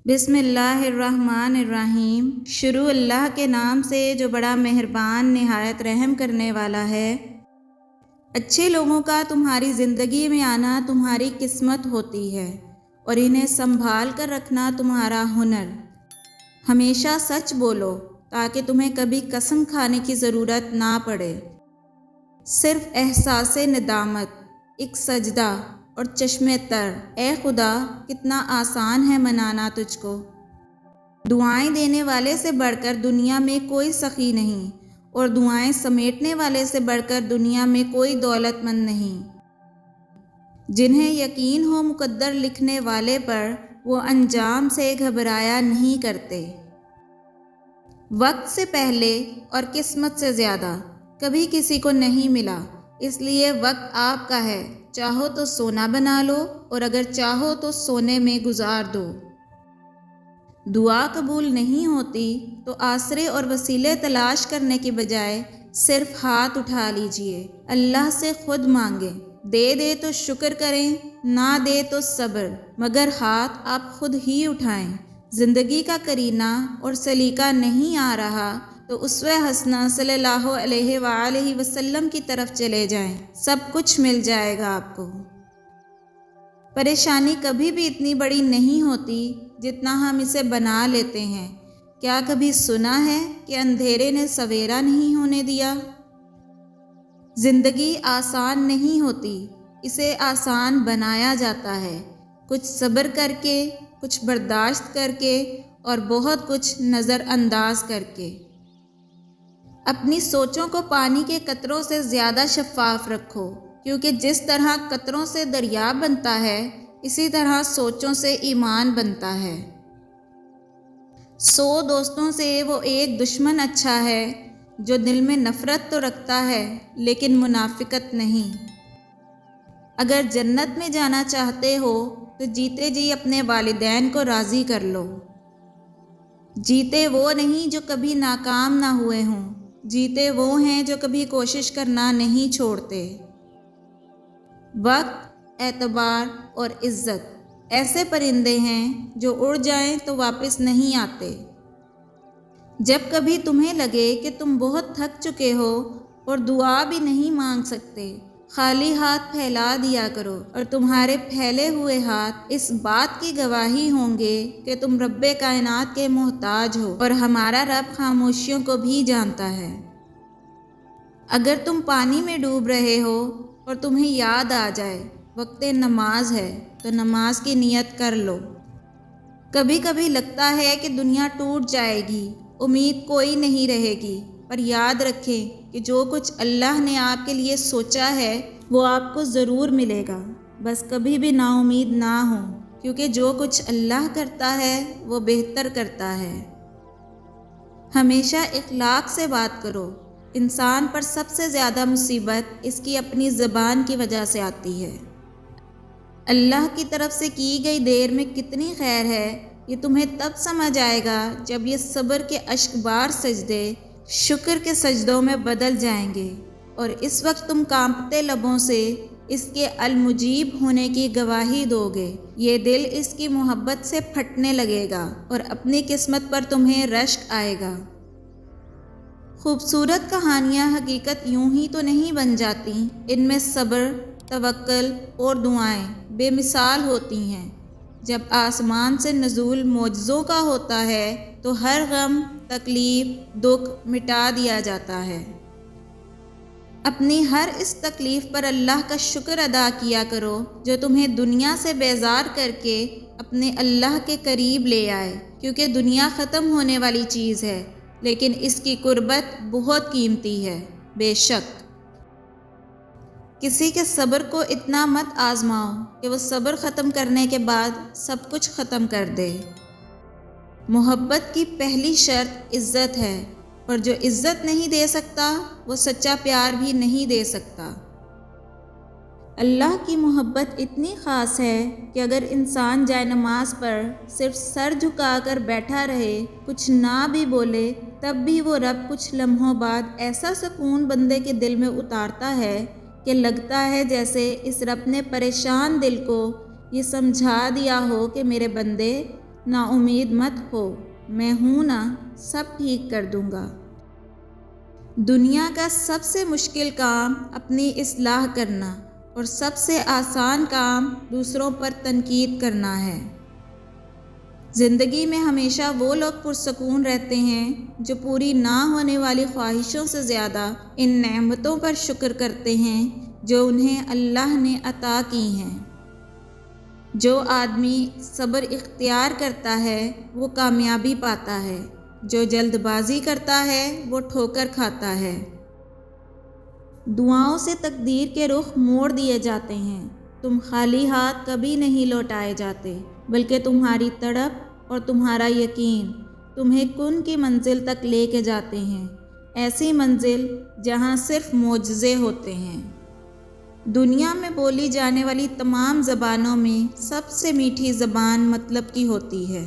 بسم اللہ الرحمن الرحیم۔ شروع اللہ کے نام سے جو بڑا مہربان نہایت رحم کرنے والا ہے۔ اچھے لوگوں کا تمہاری زندگی میں آنا تمہاری قسمت ہوتی ہے اور انہیں سنبھال کر رکھنا تمہارا ہنر۔ ہمیشہ سچ بولو تاکہ تمہیں کبھی قسم کھانے کی ضرورت نہ پڑے۔ صرف احساس ندامت، ایک سجدہ اور چشمے تر، اے خدا کتنا آسان ہے منانا تجھ کو۔ دعائیں دینے والے سے بڑھ کر دنیا میں کوئی سخی نہیں، اور دعائیں سمیٹنے والے سے بڑھ کر دنیا میں کوئی دولت مند نہیں۔ جنہیں یقین ہو مقدر لکھنے والے پر، وہ انجام سے گھبرایا نہیں کرتے۔ وقت سے پہلے اور قسمت سے زیادہ کبھی کسی کو نہیں ملا، اس لیے وقت آپ کا ہے۔ چاہو تو سونا بنا لو اور اگر چاہو تو سونے میں گزار دو۔ دعا قبول نہیں ہوتی تو آسرے اور وسیلے تلاش کرنے کی بجائے صرف ہاتھ اٹھا لیجئے، اللہ سے خود مانگیں۔ دے دے تو شکر کریں، نہ دے تو صبر، مگر ہاتھ آپ خود ہی اٹھائیں۔ زندگی کا کرینہ اور سلیقہ نہیں آ رہا تو اسوہ حسنہ صلی اللہ علیہ وآلہ وسلم کی طرف چلے جائیں، سب کچھ مل جائے گا آپ کو۔ پریشانی کبھی بھی اتنی بڑی نہیں ہوتی جتنا ہم اسے بنا لیتے ہیں۔ کیا کبھی سنا ہے کہ اندھیرے نے سویرا نہیں ہونے دیا؟ زندگی آسان نہیں ہوتی، اسے آسان بنایا جاتا ہے، کچھ صبر کر کے، کچھ برداشت کر کے اور بہت کچھ نظر انداز کر کے۔ اپنی سوچوں کو پانی کے قطروں سے زیادہ شفاف رکھو، کیونکہ جس طرح قطروں سے دریا بنتا ہے، اسی طرح سوچوں سے ایمان بنتا ہے۔ 100 دوستوں سے وہ ایک دشمن اچھا ہے جو دل میں نفرت تو رکھتا ہے لیکن منافقت نہیں۔ اگر جنت میں جانا چاہتے ہو تو جیتے جی اپنے والدین کو راضی کر لو۔ جیتے وہ نہیں جو کبھی ناکام نہ ہوئے ہوں، جیتے وہ ہیں جو کبھی کوشش کرنا نہیں چھوڑتے۔ وقت، اعتبار اور عزت ایسے پرندے ہیں جو اڑ جائیں تو واپس نہیں آتے۔ جب کبھی تمہیں لگے کہ تم بہت تھک چکے ہو اور دعا بھی نہیں مانگ سکتے، خالی ہاتھ پھیلا دیا کرو، اور تمہارے پھیلے ہوئے ہاتھ اس بات کی گواہی ہوں گے کہ تم رب کائنات کے محتاج ہو، اور ہمارا رب خاموشیوں کو بھی جانتا ہے۔ اگر تم پانی میں ڈوب رہے ہو اور تمہیں یاد آ جائے وقت نماز ہے تو نماز کی نیت کر لو۔ کبھی کبھی لگتا ہے کہ دنیا ٹوٹ جائے گی، امید کوئی نہیں رہے گی، پر یاد رکھیں کہ جو کچھ اللہ نے آپ کے لیے سوچا ہے وہ آپ کو ضرور ملے گا۔ بس کبھی بھی نا امید نہ ہوں، کیونکہ جو کچھ اللہ کرتا ہے وہ بہتر کرتا ہے۔ ہمیشہ اخلاق سے بات کرو۔ انسان پر سب سے زیادہ مصیبت اس کی اپنی زبان کی وجہ سے آتی ہے۔ اللہ کی طرف سے کی گئی دیر میں کتنی خیر ہے، یہ تمہیں تب سمجھ آئے گا جب یہ صبر کے اشکبار سجدے شکر کے سجدوں میں بدل جائیں گے، اور اس وقت تم کانپتے لبوں سے اس کے المجیب ہونے کی گواہی دو گے۔ یہ دل اس کی محبت سے پھٹنے لگے گا اور اپنی قسمت پر تمہیں رشک آئے گا۔ خوبصورت کہانیاں حقیقت یوں ہی تو نہیں بن جاتی، ان میں صبر، توکل اور دعائیں بے مثال ہوتی ہیں۔ جب آسمان سے نزول معجزوں کا ہوتا ہے تو ہر غم، تکلیف، دکھ مٹا دیا جاتا ہے۔ اپنی ہر اس تکلیف پر اللہ کا شکر ادا کیا کرو جو تمہیں دنیا سے بیزار کر کے اپنے اللہ کے قریب لے آئے، کیونکہ دنیا ختم ہونے والی چیز ہے لیکن اس کی قربت بہت قیمتی ہے۔ بے شک کسی کے صبر کو اتنا مت آزماؤ کہ وہ صبر ختم کرنے کے بعد سب کچھ ختم کر دے۔ محبت کی پہلی شرط عزت ہے، اور جو عزت نہیں دے سکتا وہ سچا پیار بھی نہیں دے سکتا۔ اللہ کی محبت اتنی خاص ہے کہ اگر انسان جائے نماز پر صرف سر جھکا کر بیٹھا رہے، کچھ نہ بھی بولے، تب بھی وہ رب کچھ لمحوں بعد ایسا سکون بندے کے دل میں اتارتا ہے کہ لگتا ہے جیسے اس رب نے پریشان دل کو یہ سمجھا دیا ہو کہ میرے بندے، نا امید مت ہو، میں ہوں نا، سب ٹھیک کر دوں گا۔ دنیا کا سب سے مشکل کام اپنی اصلاح کرنا اور سب سے آسان کام دوسروں پر تنقید کرنا ہے۔ زندگی میں ہمیشہ وہ لوگ پرسکون رہتے ہیں جو پوری نہ ہونے والی خواہشوں سے زیادہ ان نعمتوں پر شکر کرتے ہیں جو انہیں اللہ نے عطا کی ہیں۔ جو آدمی صبر اختیار کرتا ہے وہ کامیابی پاتا ہے، جو جلد بازی کرتا ہے وہ ٹھوکر کھاتا ہے۔ دعاؤں سے تقدیر کے رخ موڑ دیے جاتے ہیں، تم خالی ہاتھ کبھی نہیں لوٹائے جاتے، بلکہ تمہاری تڑپ اور تمہارا یقین تمہیں کن کی منزل تک لے کے جاتے ہیں، ایسی منزل جہاں صرف معجزے ہوتے ہیں۔ دنیا میں بولی جانے والی تمام زبانوں میں سب سے میٹھی زبان مطلب کی ہوتی ہے۔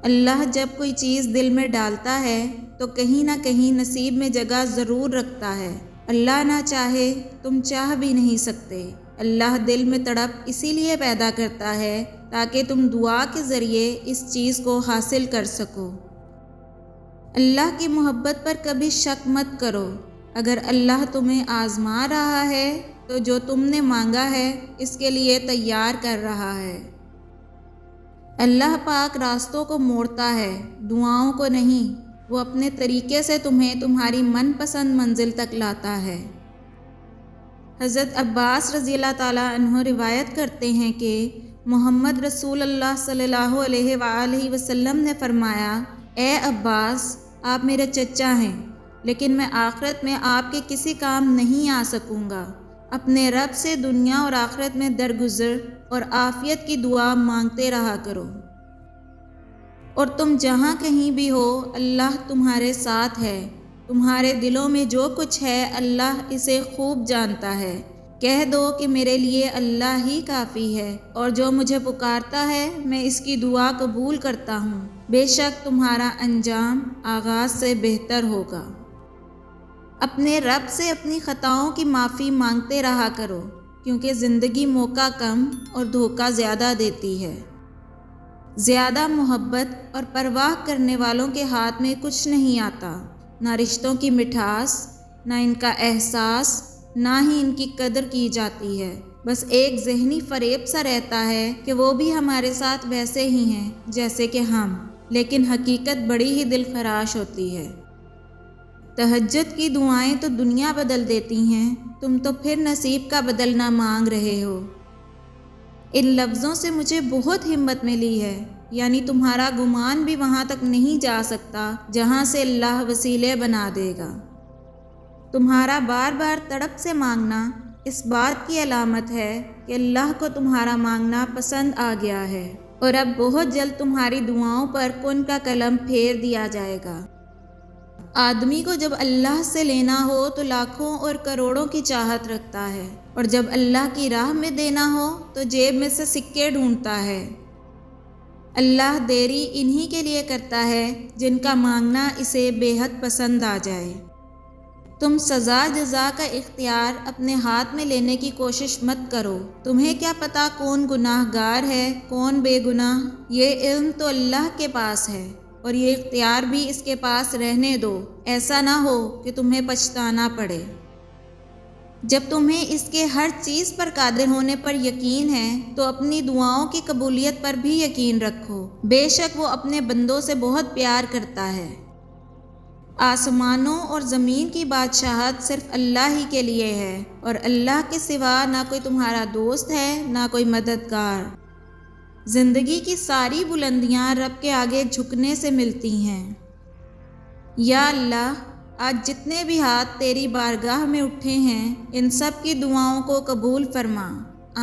اللہ جب کوئی چیز دل میں ڈالتا ہے تو کہیں نہ کہیں نصیب میں جگہ ضرور رکھتا ہے۔ اللہ نہ چاہے تم چاہ بھی نہیں سکتے۔ اللہ دل میں تڑپ اسی لیے پیدا کرتا ہے تاکہ تم دعا کے ذریعے اس چیز کو حاصل کر سکو۔ اللہ کی محبت پر کبھی شک مت کرو۔ اگر اللہ تمہیں آزما رہا ہے تو جو تم نے مانگا ہے اس کے لیے تیار کر رہا ہے۔ اللہ پاک راستوں کو موڑتا ہے، دعاؤں کو نہیں۔ وہ اپنے طریقے سے تمہیں تمہاری من پسند منزل تک لاتا ہے۔ حضرت عباس رضی اللہ تعالیٰ عنہ روایت کرتے ہیں کہ محمد رسول اللہ صلی اللہ علیہ وآلہ وسلم نے فرمایا، اے عباس، آپ میرے چچا ہیں، لیکن میں آخرت میں آپ کے کسی کام نہیں آ سکوں گا۔ اپنے رب سے دنیا اور آخرت میں درگزر اور عافیت کی دعا مانگتے رہا کرو، اور تم جہاں کہیں بھی ہو اللہ تمہارے ساتھ ہے۔ تمہارے دلوں میں جو کچھ ہے اللہ اسے خوب جانتا ہے۔ کہہ دو کہ میرے لیے اللہ ہی کافی ہے، اور جو مجھے پکارتا ہے میں اس کی دعا قبول کرتا ہوں، بے شک تمہارا انجام آغاز سے بہتر ہوگا۔ اپنے رب سے اپنی خطاؤں کی معافی مانگتے رہا کرو، کیونکہ زندگی موقع کم اور دھوکہ زیادہ دیتی ہے۔ زیادہ محبت اور پرواہ کرنے والوں کے ہاتھ میں کچھ نہیں آتا، نہ رشتوں کی مٹھاس، نہ ان کا احساس، نہ ہی ان کی قدر کی جاتی ہے۔ بس ایک ذہنی فریب سا رہتا ہے کہ وہ بھی ہمارے ساتھ ویسے ہی ہیں جیسے کہ ہم، لیکن حقیقت بڑی ہی دل خراش ہوتی ہے۔ تہجد کی دعائیں تو دنیا بدل دیتی ہیں، تم تو پھر نصیب کا بدلنا مانگ رہے ہو۔ ان لفظوں سے مجھے بہت ہمت ملی ہے، یعنی تمہارا گمان بھی وہاں تک نہیں جا سکتا جہاں سے اللہ وسیلے بنا دے گا۔ تمہارا بار بار تڑپ سے مانگنا اس بات کی علامت ہے کہ اللہ کو تمہارا مانگنا پسند آ گیا ہے، اور اب بہت جلد تمہاری دعاؤں پر کن کا قلم پھیر دیا جائے گا۔ آدمی کو جب اللہ سے لینا ہو تو لاکھوں اور کروڑوں کی چاہت رکھتا ہے، اور جب اللہ کی راہ میں دینا ہو تو جیب میں سے سکے ڈھونڈتا ہے۔ اللہ دیری انہی کے لیے کرتا ہے جن کا مانگنا اسے بے حد پسند آ جائے۔ تم سزا جزا کا اختیار اپنے ہاتھ میں لینے کی کوشش مت کرو۔ تمہیں کیا پتا کون گناہ گار ہے کون بے گناہ؟ یہ علم تو اللہ کے پاس ہے، اور یہ اختیار بھی اس کے پاس رہنے دو، ایسا نہ ہو کہ تمہیں پچھتانا پڑے۔ جب تمہیں اس کے ہر چیز پر قادر ہونے پر یقین ہے تو اپنی دعاؤں کی قبولیت پر بھی یقین رکھو، بے شک وہ اپنے بندوں سے بہت پیار کرتا ہے۔ آسمانوں اور زمین کی بادشاہت صرف اللہ ہی کے لیے ہے، اور اللہ کے سوا نہ کوئی تمہارا دوست ہے نہ کوئی مددگار۔ زندگی کی ساری بلندیاں رب کے آگے جھکنے سے ملتی ہیں۔ یا اللہ، آج جتنے بھی ہاتھ تیری بارگاہ میں اٹھے ہیں ان سب کی دعاؤں کو قبول فرما،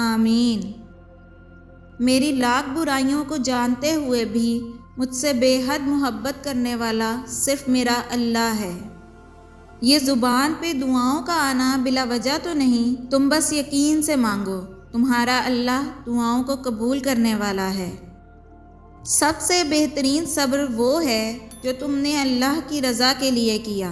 آمین۔ میری لاکھ برائیوں کو جانتے ہوئے بھی مجھ سے بے حد محبت کرنے والا صرف میرا اللہ ہے۔ یہ زبان پہ دعاؤں کا آنا بلا وجہ تو نہیں، تم بس یقین سے مانگو، تمہارا اللہ دعاؤں کو قبول کرنے والا ہے۔ سب سے بہترین صبر وہ ہے جو تم نے اللہ کی رضا کے لیے کیا۔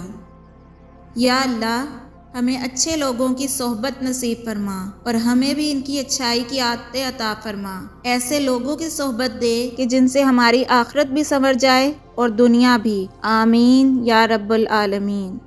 یا اللہ، ہمیں اچھے لوگوں کی صحبت نصیب فرما اور ہمیں بھی ان کی اچھائی کی عادتیں عطا فرما۔ ایسے لوگوں کی صحبت دے کہ جن سے ہماری آخرت بھی سنور جائے اور دنیا بھی۔ آمین یا رب العالمین۔